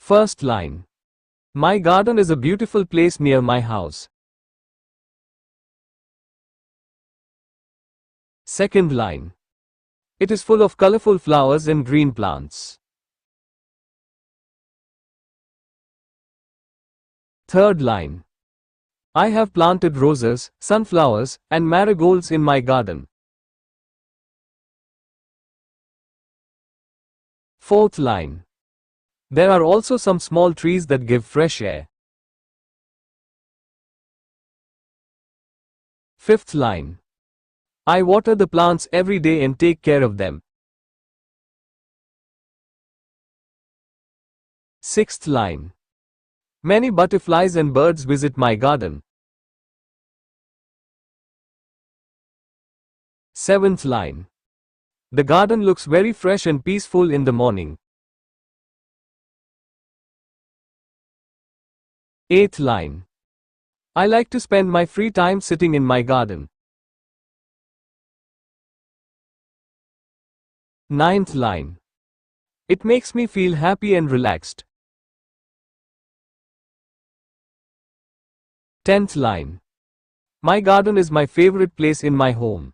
First line. My garden is a beautiful place near my house. Second line. It is full of colorful flowers and green plants. Third line. I have planted roses, sunflowers, and marigolds in my garden. Fourth line. There are also some small trees that give fresh air. Fifth line. I water the plants every day and take care of them. Sixth line. Many butterflies and birds visit my garden. Seventh line. The garden looks very fresh and peaceful in the morning. Eighth line. I like to spend my free time sitting in my garden. Ninth line. It makes me feel happy and relaxed. 10th line. My garden is my favorite place in my home.